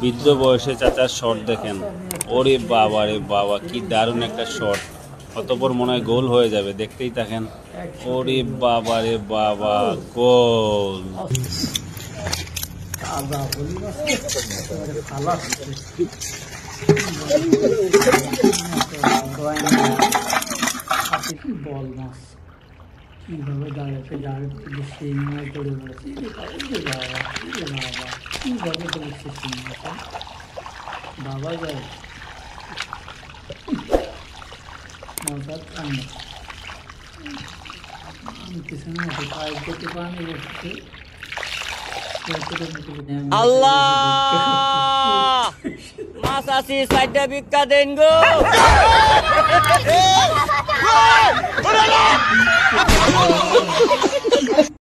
বৃদ্ধ বয়সে চাচার শট দেখেন, ওরে বাবা রে বাবা, কি দারুণ একটা শট। অতঃপর মনে হয় গোল হয়ে যাবে, দেখতেই থাকেন। ওরে বাবা রে বাবা, গোল। বল মাছ কিভাবে দাঁড়াতে দাঁড়াতে সেই নয় করে বলেছে বাবা বাবা কিভাবে বলেছে সেই মাথা বাবা যায় মজার ঠান্ডা পিছনে মতো পায়ের করতে পানি বসছে আল্লাহ মাছ আসি সাইডটা ভিক্ষা দেন গো